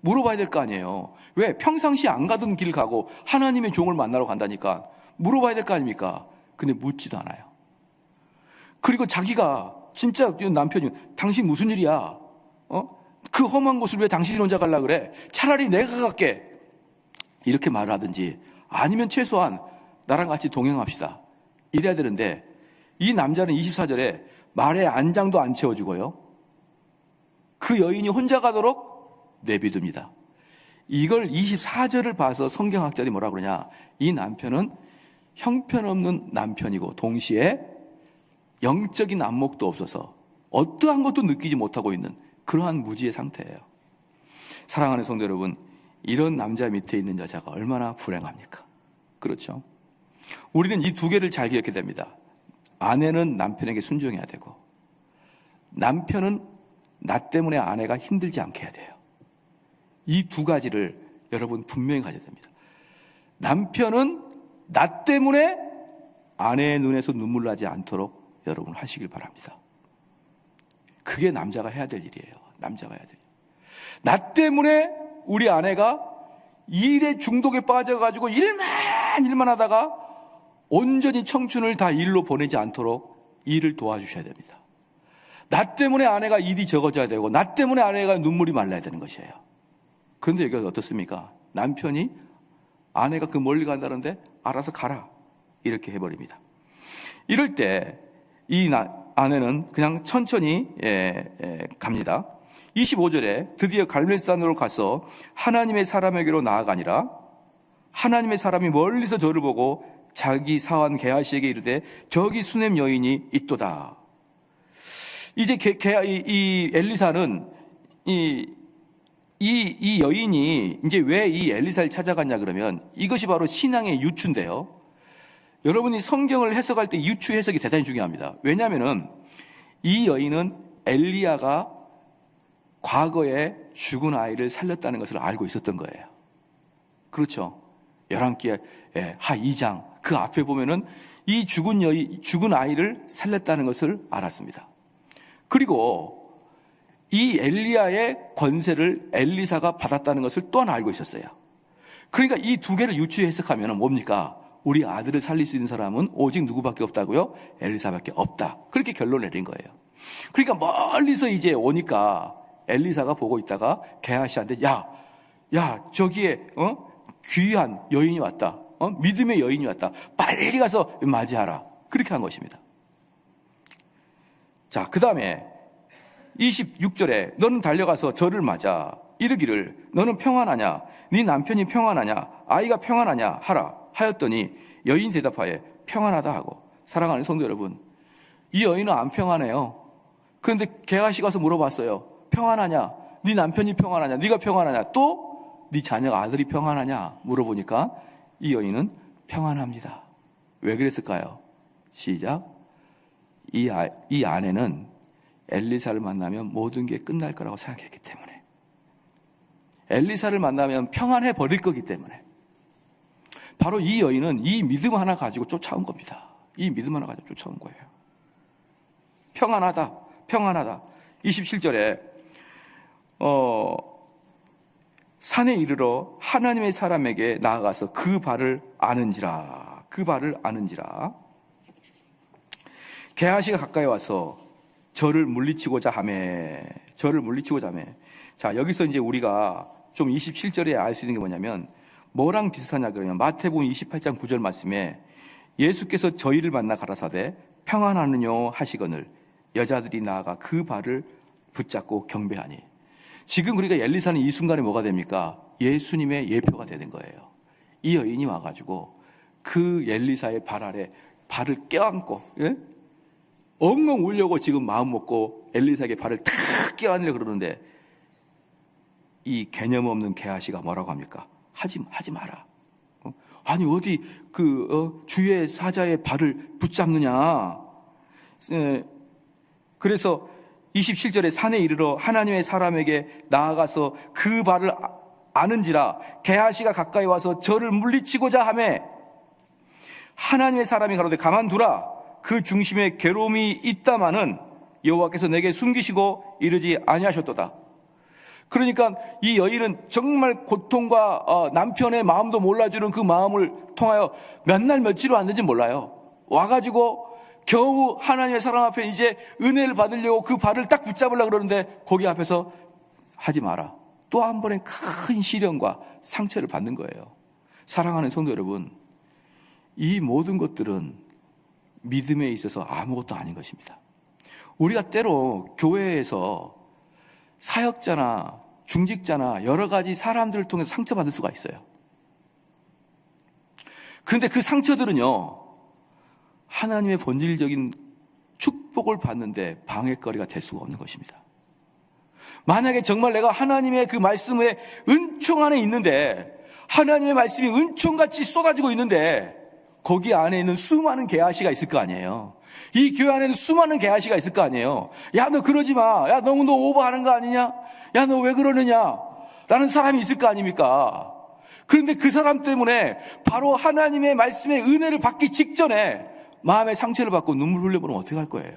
물어봐야 될 거 아니에요. 왜? 평상시 안 가던 길 가고 하나님의 종을 만나러 간다니까 물어봐야 될 거 아닙니까? 근데 묻지도 않아요. 그리고 자기가 진짜 남편이 당신 무슨 일이야? 그 험한 곳을 왜 당신이 혼자 가려고 그래? 차라리 내가 갈게. 이렇게 말을 하든지 아니면 최소한 나랑 같이 동행합시다. 이래야 되는데 이 남자는 24절에 말에 안장도 안 채워주고요. 그 여인이 혼자 가도록 내비둡니다. 이걸 24절을 봐서 성경학자들이 뭐라 그러냐? 이 남편은 형편없는 남편이고 동시에 영적인 안목도 없어서 어떠한 것도 느끼지 못하고 있는 그러한 무지의 상태예요. 사랑하는 성도 여러분, 이런 남자 밑에 있는 여자가 얼마나 불행합니까? 그렇죠? 우리는 이 두 개를 잘 기억해야 됩니다. 아내는 남편에게 순종해야 되고 남편은 나 때문에 아내가 힘들지 않게 해야 돼요. 이 두 가지를 여러분 분명히 가져야 됩니다. 남편은 나 때문에 아내의 눈에서 눈물 나지 않도록 여러분 하시길 바랍니다. 그게 남자가 해야 될 일이에요. 남자가 해야 될 일. 나 때문에 우리 아내가 일에 중독에 빠져가지고 일만 하다가 온전히 청춘을 다 일로 보내지 않도록 일을 도와주셔야 됩니다. 나 때문에 아내가 일이 적어져야 되고 나 때문에 아내가 눈물이 말라야 되는 것이에요. 그런데 여기가 어떻습니까? 남편이 아내가 그 멀리 간다는데 알아서 가라 이렇게 해버립니다. 이럴 때 이 아내는 그냥 천천히 갑니다. 25절에 드디어 갈멜산으로 가서 하나님의 사람에게로 나아가니라. 하나님의 사람이 멀리서 저를 보고 자기 사환 게하시에게 이르되 저기 수냄 여인이 있도다. 이제 이 엘리사는 이 여인이 이제 왜 이 엘리사를 찾아갔냐 그러면 이것이 바로 신앙의 유추인데요. 여러분이 성경을 해석할 때 유추 해석이 대단히 중요합니다. 왜냐하면은 이 여인은 엘리야가 과거에 죽은 아이를 살렸다는 것을 알고 있었던 거예요. 그렇죠. 11기의 하 2장 그 앞에 보면은 이 죽은 아이를 살렸다는 것을 알았습니다. 그리고 이 엘리야의 권세를 엘리사가 받았다는 것을 또한 알고 있었어요. 그러니까 이 두 개를 유추 해석하면 뭡니까? 우리 아들을 살릴 수 있는 사람은 오직 누구밖에 없다고요? 엘리사밖에 없다. 그렇게 결론을 내린 거예요. 그러니까 멀리서 이제 오니까 엘리사가 보고 있다가 게하시한테 야 저기에 귀한 여인이 왔다. 믿음의 여인이 왔다. 빨리 가서 맞이하라. 그렇게 한 것입니다. 자, 그 다음에 26절에 너는 달려가서 저를 맞아 이르기를 너는 평안하냐? 네 남편이 평안하냐? 아이가 평안하냐? 하라 하였더니 여인이 대답하여 평안하다 하고. 사랑하는 성도 여러분, 이 여인은 안 평안해요. 그런데 게하시 가서 물어봤어요. 평안하냐? 네 남편이 평안하냐? 네가 평안하냐? 또 네 자녀 아들이 평안하냐? 물어보니까 이 여인은 평안합니다. 왜 그랬을까요? 시작. 이 아내는 엘리사를 만나면 모든 게 끝날 거라고 생각했기 때문에, 엘리사를 만나면 평안해 버릴 거기 때문에 바로 이 여인은 이 믿음 하나 가지고 쫓아온 겁니다. 이 믿음 하나 가지고 쫓아온 거예요. 평안하다, 평안하다. 27절에 산에 이르러 하나님의 사람에게 나아가서 그 발을 아는지라. 게하시가 가까이 와서 저를 물리치고자 하매. 자, 여기서 이제 우리가 좀 27절에 알 수 있는 게 뭐냐면 뭐랑 비슷하냐 그러면 마태복음 28장 9절 말씀에 예수께서 저희를 만나 가라사대 평안하느뇨 하시거늘 여자들이 나아가 그 발을 붙잡고 경배하니. 지금 그러니까 엘리사는 이 순간에 뭐가 됩니까? 예수님의 예표가 되는 거예요. 이 여인이 와가지고 그 엘리사의 발 아래 발을 껴안고 엉엉 울려고 지금 마음 먹고 엘리사에게 발을 탁 껴안으려고 그러는데 이 개념 없는 게하시가 뭐라고 합니까? 하지 마라. 아니 어디 주의 사자의 발을 붙잡느냐. 그래서 27절에 산에 이르러 하나님의 사람에게 나아가서 그 발을 아는지라 게하시가 가까이 와서 저를 물리치고자 하매 하나님의 사람이 가로되 가만두라. 그 중심에 괴로움이 있다마는 여호와께서 내게 숨기시고 이르지 아니하셨도다. 그러니까 이 여인은 정말 고통과 남편의 마음도 몰라주는 그 마음을 통하여 몇 날 며칠을 왔는지 몰라요. 와가지고 겨우 하나님의 사람 앞에 이제 은혜를 받으려고 그 발을 딱 붙잡으려고 그러는데 거기 앞에서 하지 마라. 또 한 번의 큰 시련과 상처를 받는 거예요. 사랑하는 성도 여러분, 이 모든 것들은 믿음에 있어서 아무것도 아닌 것입니다. 우리가 때로 교회에서 사역자나 중직자나 여러 가지 사람들을 통해서 상처받을 수가 있어요. 그런데 그 상처들은요, 하나님의 본질적인 축복을 받는데 방해거리가 될 수가 없는 것입니다. 만약에 정말 내가 하나님의 그 말씀의 은총 안에 있는데, 하나님의 말씀이 은총같이 쏟아지고 있는데 거기 안에 있는 수많은 게하시가 있을 거 아니에요. 이 교회 안에는 수많은 게하시가 있을 거 아니에요. 야, 너 그러지 마. 야, 너무 너 오버하는 거 아니냐? 야, 너 왜 그러느냐? 라는 사람이 있을 거 아닙니까? 그런데 그 사람 때문에 바로 하나님의 말씀의 은혜를 받기 직전에 마음의 상처를 받고 눈물 흘려보면 어떻게 할 거예요?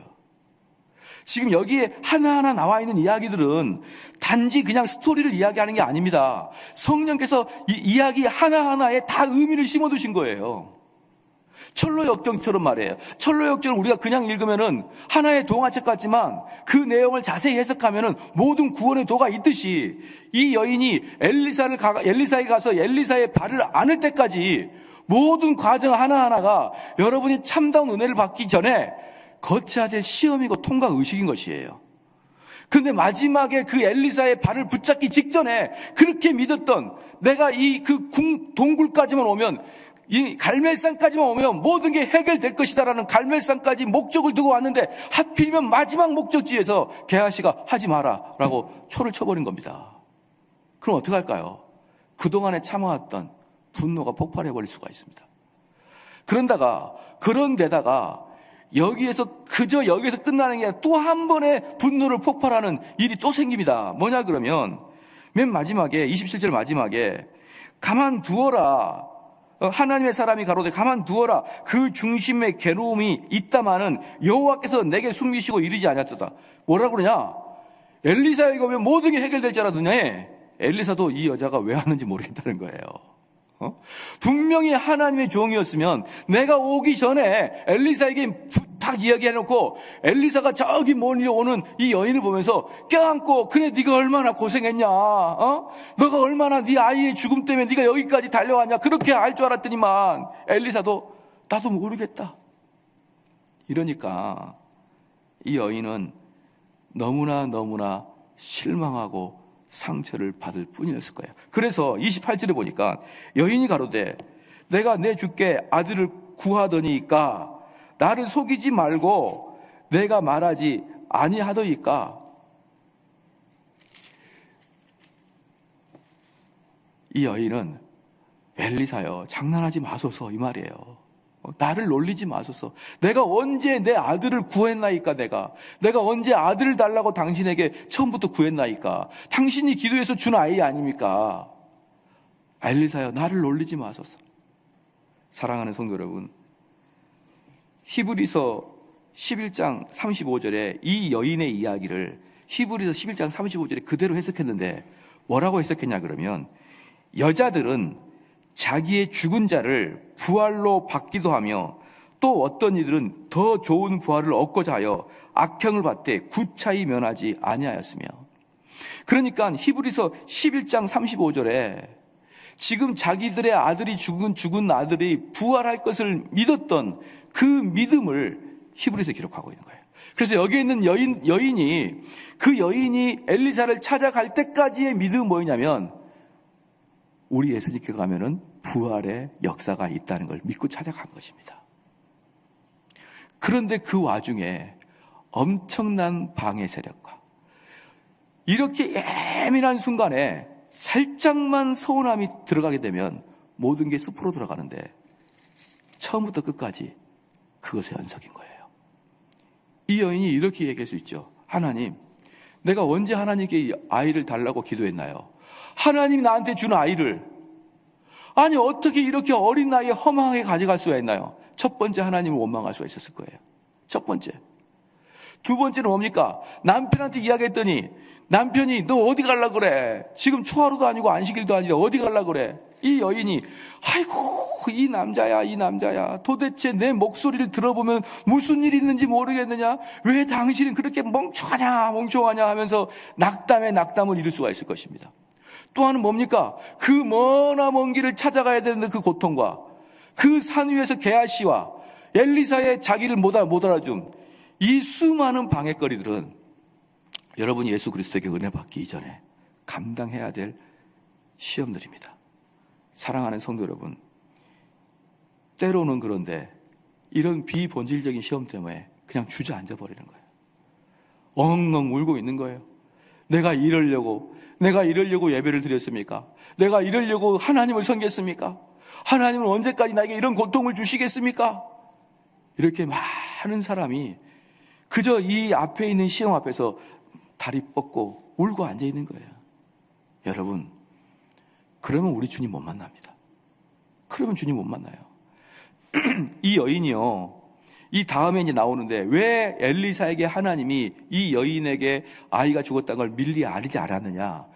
지금 여기에 하나하나 나와 있는 이야기들은 단지 그냥 스토리를 이야기하는 게 아닙니다. 성령께서 이 이야기 하나하나에 다 의미를 심어두신 거예요. 철로역정처럼 말이에요. 철로역정을 우리가 그냥 읽으면은 하나의 동화책 같지만 그 내용을 자세히 해석하면은 모든 구원의 도가 있듯이 이 여인이 엘리사에 가서 엘리사의 발을 안을 때까지 모든 과정 하나하나가 여러분이 참다운 은혜를 받기 전에 거쳐야 될 시험이고 통과 의식인 것이에요. 그런데 마지막에 그 엘리사의 발을 붙잡기 직전에 그렇게 믿었던 내가 이 동굴까지만 오면, 이 갈멜산까지만 오면 모든 게 해결될 것이다라는 갈멜산까지 목적을 두고 왔는데 하필이면 마지막 목적지에서 게하시가 하지 마라 라고 초를 쳐버린 겁니다. 그럼 어떻게 할까요? 그동안에 참아왔던 분노가 폭발해버릴 수가 있습니다. 그런데다가 여기에서 끝나는 게 아니라 또 한 번의 분노를 폭발하는 일이 또 생깁니다. 뭐냐 그러면 맨 마지막에 27절 마지막에 가만두어라. 하나님의 사람이 가로되 가만두어라. 그 중심에 괴로움이 있다마는 여호와께서 내게 숨기시고 이르지 않았도다. 뭐라고 그러냐? 엘리사에게 오면 모든 게 해결될 줄 알았더니 엘리사도 이 여자가 왜 하는지 모르겠다는 거예요. 분명히 하나님의 종이었으면 내가 오기 전에 엘리사에게 딱 이야기해놓고 엘리사가 저기 멀리 오는 이 여인을 보면서 껴안고 그래 네가 얼마나 고생했냐, 너가 얼마나 네 아이의 죽음 때문에 네가 여기까지 달려왔냐 그렇게 알 줄 알았더니만 엘리사도 나도 모르겠다 이러니까 이 여인은 너무나 실망하고 상처를 받을 뿐이었을 거예요. 그래서 28절에 보니까 여인이 가로되 내가 내 주께 아들을 구하더니까 나를 속이지 말고 내가 말하지 아니하더이까. 이 여인은 엘리사여 장난하지 마소서 이 말이에요. 나를 놀리지 마소서. 내가 언제 내 아들을 구했나이까. 내가 언제 아들을 달라고 당신에게 처음부터 구했나이까. 당신이 기도해서 준 아이 아닙니까? 엘리사여 나를 놀리지 마소서. 사랑하는 성도 여러분, 히브리서 11장 35절에 이 여인의 이야기를 히브리서 11장 35절에 그대로 해석했는데 뭐라고 해석했냐 그러면 여자들은 자기의 죽은 자를 부활로 받기도 하며 또 어떤 이들은 더 좋은 부활을 얻고자 하여 악형을 받되 구차히 면하지 아니하였으며. 그러니까 히브리서 11장 35절에 지금 자기들의 아들이 죽은 아들이 부활할 것을 믿었던 그 믿음을 히브리서에 기록하고 있는 거예요. 그래서 여기에 있는 여인이 엘리사를 찾아갈 때까지의 믿음은 뭐냐면 우리 예수님께 가면은 부활의 역사가 있다는 걸 믿고 찾아간 것입니다. 그런데 그 와중에 엄청난 방해 세력과 이렇게 예민한 순간에 살짝만 서운함이 들어가게 되면 모든 게 숲으로 들어가는데 처음부터 끝까지 그것의 연속인 거예요. 이 여인이 이렇게 얘기할 수 있죠. 하나님, 내가 언제 하나님께 아이를 달라고 기도했나요? 하나님이 나한테 준 아이를, 아니 어떻게 이렇게 어린 나이에 허망하게 가져갈 수가 있나요? 첫 번째, 하나님을 원망할 수가 있었을 거예요. 첫 번째. 두 번째는 뭡니까? 남편한테 이야기했더니 남편이 너 어디 갈라 그래? 지금 초하루도 아니고 안식일도 아니라 어디 갈라 그래? 이 여인이 아이고 이 남자야 도대체 내 목소리를 들어보면 무슨 일이 있는지 모르겠느냐? 왜 당신은 그렇게 멍청하냐 하면서 낙담에 낙담을 이룰 수가 있을 것입니다. 또 하나는 뭡니까? 그 먼 길을 찾아가야 되는 그 고통과 그 산 위에서 게하시와 엘리사의 자기를 못 알아줌 이 수많은 방해거리들은 여러분이 예수 그리스도에게 은혜 받기 이전에 감당해야 될 시험들입니다. 사랑하는 성도 여러분, 때로는 그런데 이런 비본질적인 시험 때문에 그냥 주저앉아 버리는 거예요. 엉엉 울고 있는 거예요. 내가 이러려고 예배를 드렸습니까? 내가 이러려고 하나님을 섬겼습니까? 하나님은 언제까지 나에게 이런 고통을 주시겠습니까? 이렇게 많은 사람이 그저 이 앞에 있는 시험 앞에서 다리 뻗고 울고 앉아 있는 거예요. 여러분, 그러면 우리 주님 못 만납니다. 그러면 주님 못 만나요. 이 여인이요, 이 다음에 이제 나오는데 왜 엘리사에게 하나님이 이 여인에게 아이가 죽었다는 걸 미리 알리지 않았느냐?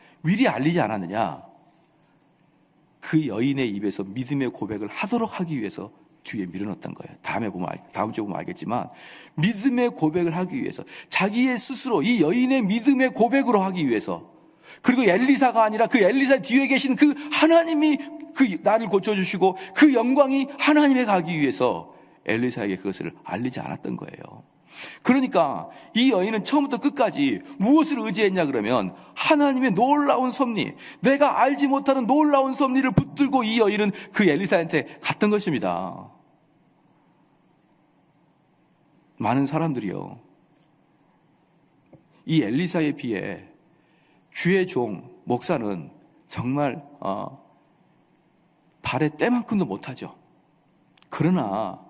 그 여인의 입에서 믿음의 고백을 하도록 하기 위해서 뒤에 밀어넣었던 거예요. 다음 주에 보면 알겠지만 믿음의 고백을 하기 위해서 자기의 스스로 이 여인의 믿음의 고백으로 하기 위해서, 그리고 엘리사가 아니라 그 엘리사 뒤에 계신 그 하나님이 그 나를 고쳐주시고 그 영광이 하나님에 가기 위해서 엘리사에게 그것을 알리지 않았던 거예요. 그러니까 이 여인은 처음부터 끝까지 무엇을 의지했냐 그러면 하나님의 놀라운 섭리, 내가 알지 못하는 놀라운 섭리를 붙들고 이 여인은 그 엘리사한테 갔던 것입니다. 많은 사람들이요, 이 엘리사에 비해 주의 종 목사는 정말 발에 때만큼도 못하죠. 그러나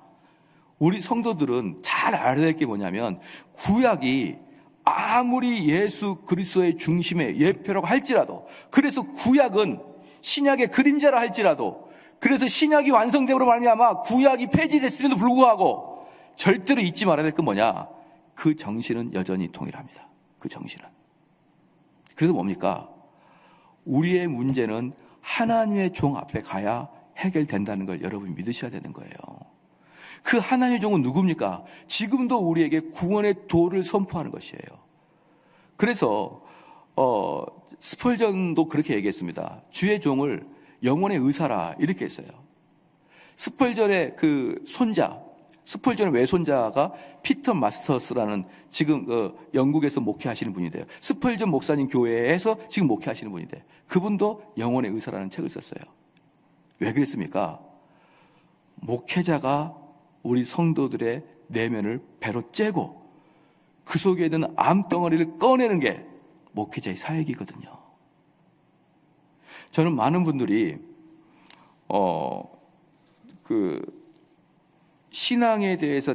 우리 성도들은 잘 알아야 될 게 뭐냐면, 구약이 아무리 예수 그리스도의 중심의 예표라고 할지라도, 그래서 구약은 신약의 그림자라 할지라도, 그래서 신약이 완성됨으로 말미암아 구약이 폐지됐음에도 불구하고 절대로 잊지 말아야 될 건 뭐냐? 그 정신은 여전히 동일합니다. 그 정신은. 그래서 뭡니까? 우리의 문제는 하나님의 종 앞에 가야 해결된다는 걸 여러분이 믿으셔야 되는 거예요. 그 하나님의 종은 누굽니까? 지금도 우리에게 구원의 도를 선포하는 것이에요. 그래서 스펄전도 그렇게 얘기했습니다. 주의 종을 영혼의 의사라 이렇게 했어요. 스펄전의 그 손자, 스펄전의 외손자가 피터 마스터스라는 지금 영국에서 목회하시는 분인데요. 스펄전 목사님 교회에서 지금 목회하시는 분인데, 그분도 영혼의 의사라는 책을 썼어요. 왜 그랬습니까? 목회자가 우리 성도들의 내면을 배로 째고 그 속에 있는 암덩어리를 꺼내는 게 목회자의 사역이거든요. 저는 많은 분들이 신앙에 대해서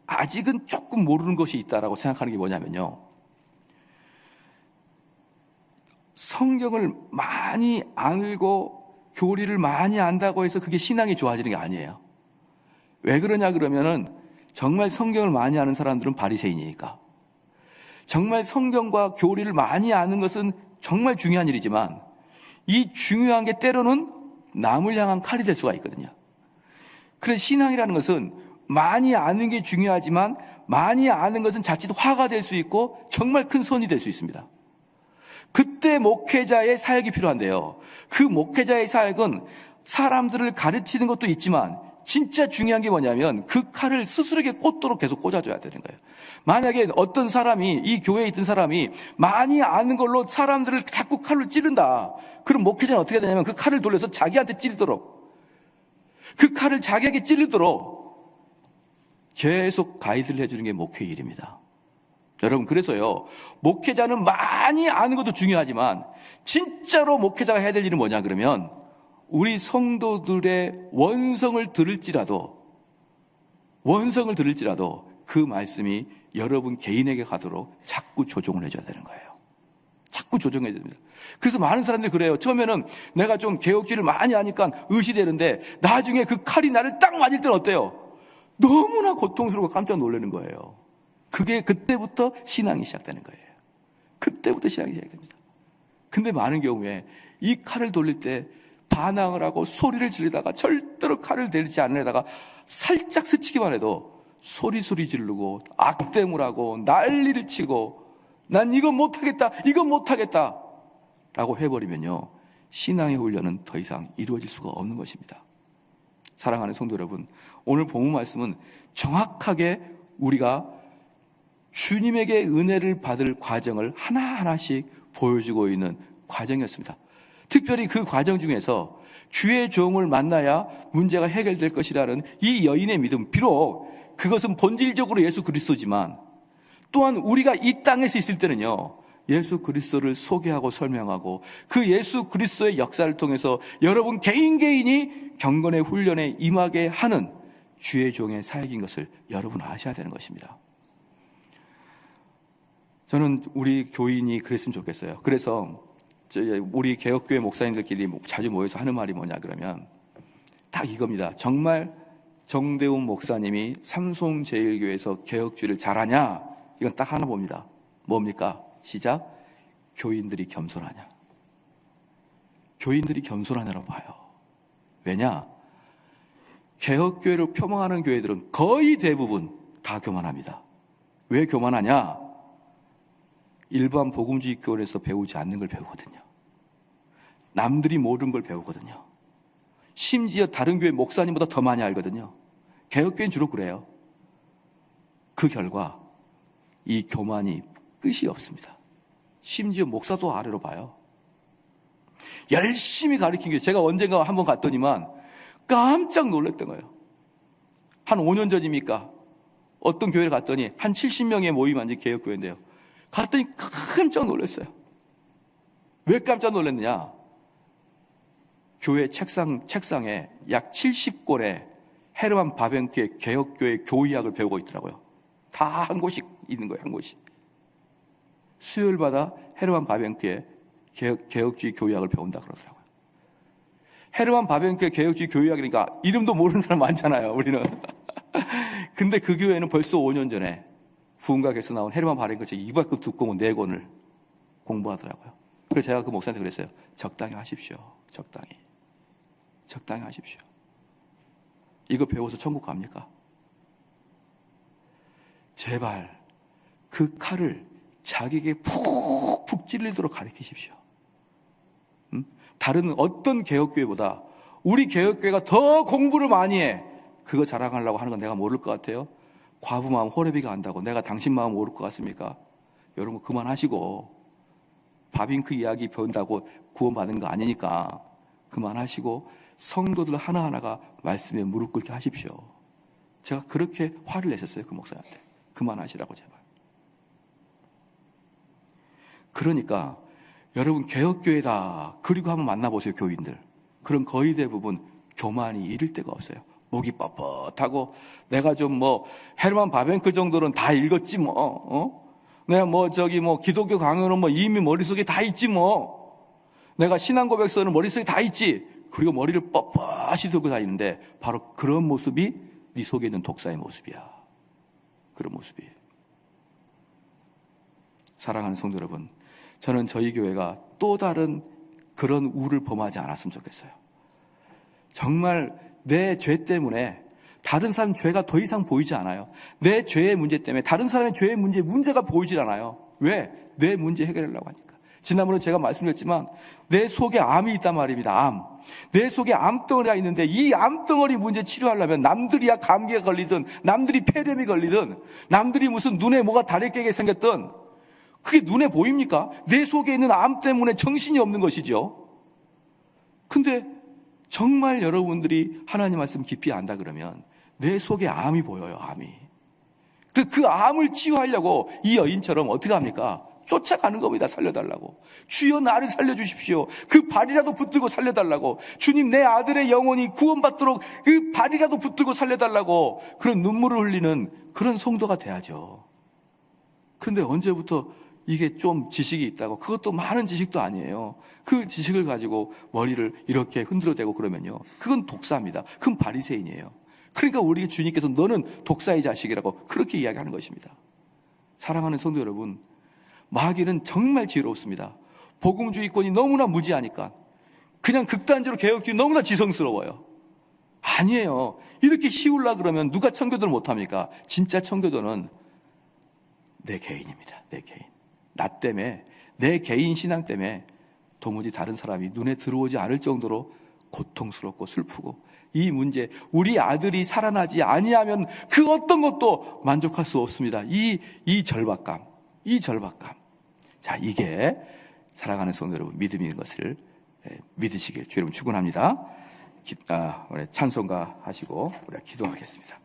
아직은 조금 모르는 것이 있다라고 생각하는 게 뭐냐면요, 성경을 많이 알고 교리를 많이 안다고 해서 그게 신앙이 좋아지는 게 아니에요. 왜 그러냐 그러면은 정말 성경을 많이 아는 사람들은 바리새인이니까. 정말 성경과 교리를 많이 아는 것은 정말 중요한 일이지만 이 중요한 게 때로는 남을 향한 칼이 될 수가 있거든요. 그래서 신앙이라는 것은 많이 아는 게 중요하지만 많이 아는 것은 자칫 화가 될 수 있고 정말 큰 손이 될 수 있습니다. 그때 목회자의 사역이 필요한데요, 그 목회자의 사역은 사람들을 가르치는 것도 있지만 진짜 중요한 게 뭐냐면 그 칼을 스스로에게 꽂도록 계속 꽂아줘야 되는 거예요. 만약에 어떤 사람이, 이 교회에 있던 사람이 많이 아는 걸로 사람들을 자꾸 칼로 찌른다, 그럼 목회자는 어떻게 되냐면 그 칼을 돌려서 자기한테 찌르도록, 그 칼을 자기에게 찌르도록 계속 가이드를 해주는 게 목회의 일입니다. 여러분, 그래서요, 목회자는 많이 아는 것도 중요하지만 진짜로 목회자가 해야 될 일은 뭐냐 그러면 우리 성도들의 원성을 들을지라도 그 말씀이 여러분 개인에게 가도록 자꾸 조정을 해줘야 되는 거예요. 자꾸 조정해야 됩니다. 그래서 많은 사람들이 그래요. 처음에는 내가 좀 개혁주의를 많이 하니까 의시되는데 나중에 그 칼이 나를 딱 맞을 때는 어때요? 너무나 고통스럽고 깜짝 놀라는 거예요. 그때부터 신앙이 시작되는 거예요. 그때부터 신앙이 시작됩니다. 근데 많은 경우에 이 칼을 돌릴 때 반항을 하고 소리를 지르다가 절대로 칼을 대지 않으려다가 살짝 스치기만 해도 소리 지르고 악됨을 하고 난리를 치고 난 이건 못하겠다 라고 해버리면요, 신앙의 훈련은 더 이상 이루어질 수가 없는 것입니다. 사랑하는 성도 여러분, 오늘 본문 말씀은 정확하게 우리가 주님에게 은혜를 받을 과정을 하나하나씩 보여주고 있는 과정이었습니다. 특별히 그 과정 중에서 주의 종을 만나야 문제가 해결될 것이라는 이 여인의 믿음, 비록 그것은 본질적으로 예수 그리스도지만 또한 우리가 이 땅에서 있을 때는요, 예수 그리스도를 소개하고 설명하고 그 예수 그리스도의 역사를 통해서 여러분 개인이 경건의 훈련에 임하게 하는 주의 종의 사역인 것을 여러분 아셔야 되는 것입니다. 저는 우리 교인이 그랬으면 좋겠어요. 그래서 우리 개혁교회 목사님들끼리 자주 모여서 하는 말이 뭐냐 그러면 딱 이겁니다. 정말 정대훈 목사님이 삼송제일교회에서 개혁주의를 잘하냐? 이건 딱 하나 봅니다. 뭡니까? 시작. 교인들이 겸손하냐? 교인들이 겸손하냐라고 봐요. 왜냐? 개혁교회를 표방하는 교회들은 거의 대부분 다 교만합니다. 왜 교만하냐? 일반 복음주의 교회에서 배우지 않는 걸 배우거든요. 남들이 모르는 걸 배우거든요. 심지어 다른 교회 목사님보다 더 많이 알거든요. 개혁교회는 주로 그래요. 그 결과 이 교만이 끝이 없습니다. 심지어 목사도 아래로 봐요. 열심히 가르친 게 제가 언젠가 한번 갔더니만 깜짝 놀랐던 거예요. 한 5년 전입니까? 어떤 교회를 갔더니 한 70명의 모임 앉은 개혁교회인데요. 갔더니 깜짝 놀랐어요. 왜 깜짝 놀랐느냐? 교회 책상에 약 70권의 헤르만 바벤크의 개혁교회 교의학을 배우고 있더라고요. 다 한 곳씩 있는 거예요, 한 곳이. 수요일마다 헤르만 바벤크의 개혁주의 교의학을 배운다 그러더라고요. 헤르만 바벤크의 개혁주의 교의학이니까 이름도 모르는 사람 많잖아요, 우리는. 근데 그 교회는 벌써 5년 전에 부흥각에서 나온 헤르만 바벤크 책 200권 두꺼운 4권을 공부하더라고요. 그래서 제가 그 목사한테 그랬어요. 적당히 하십시오. 적당히 하십시오. 이거 배워서 천국 갑니까? 제발 그 칼을 자기에게 푹 찔리도록 가르치십시오. 다른 어떤 개혁교회보다 우리 개혁교회가 더 공부를 많이 해. 그거 자랑하려고 하는 건 내가 모를 것 같아요. 과부 마음 호레비가 안다고 내가 당신 마음 모를 것 같습니까? 여러분 그만하시고, 바빙크 이야기 배운다고 구원받는 거 아니니까 그만하시고 성도들 하나하나가 말씀에 무릎 꿇게 하십시오. 제가 그렇게 화를 냈었어요, 그 목사한테. 그만하시라고 제발. 그러니까 여러분 개혁교회다 그리고 한번 만나보세요, 교인들. 그럼 거의 대부분 교만이 이를 데가 없어요. 목이 뻣뻣하고 내가 좀 헤르만 바벤크 정도는 다 읽었지 내가 기독교 강연은 이미 머릿속에 다 있지 내가 신앙 고백서는 머릿속에 다 있지. 그리고 머리를 뻣뻣이 들고 다니는데 바로 그런 모습이 네 속에 있는 독사의 모습이야. 그런 모습이. 사랑하는 성도 여러분, 저는 저희 교회가 또 다른 그런 우를 범하지 않았으면 좋겠어요. 정말 내 죄 때문에 다른 사람 죄가 더 이상 보이지 않아요. 내 죄의 문제 때문에 다른 사람의 죄의 문제가 보이질 않아요. 왜? 내 문제 해결하려고 하니까. 지난번에 제가 말씀드렸지만 내 속에 암이 있단 말입니다. 암. 내 속에 암덩어리가 있는데 이 암덩어리 문제 치료하려면 남들이야 감기가 걸리든 남들이 폐렴이 걸리든 남들이 무슨 눈에 뭐가 다래끼게 생겼든 그게 눈에 보입니까? 내 속에 있는 암 때문에 정신이 없는 것이죠. 근데 정말 여러분들이 하나님 말씀 깊이 안다 그러면 내 속에 암이 보여요, 암이. 그 암을 치유하려고 이 여인처럼 어떻게 합니까? 쫓아가는 겁니다. 살려달라고. 주여 나를 살려주십시오. 그 발이라도 붙들고 살려달라고. 주님 내 아들의 영혼이 구원받도록 그 발이라도 붙들고 살려달라고. 그런 눈물을 흘리는 그런 성도가 돼야죠. 그런데 언제부터 이게 좀 지식이 있다고, 그것도 많은 지식도 아니에요. 그 지식을 가지고 머리를 이렇게 흔들어대고 그러면요, 그건 독사입니다. 그건 바리새인이에요. 그러니까 우리 주님께서 너는 독사의 자식이라고 그렇게 이야기하는 것입니다. 사랑하는 성도 여러분, 마귀는 정말 지혜롭습니다. 복음주의권이 너무나 무지하니까 그냥 극단적으로 개혁주의 너무나 지성스러워요. 아니에요. 이렇게 씌우려고 그러면 누가 청교도를 못합니까? 진짜 청교도는 내 개인입니다. 내 개인. 나 때문에, 내 개인 신앙 때문에 도무지 다른 사람이 눈에 들어오지 않을 정도로 고통스럽고 슬프고, 이 문제, 우리 아들이 살아나지 아니하면 그 어떤 것도 만족할 수 없습니다. 이 절박감. 자, 이게 사랑하는 성도 여러분, 믿음인 것을 믿으시길 주 여러분 축원합니다. 찬송가 하시고 우리가 기도하겠습니다.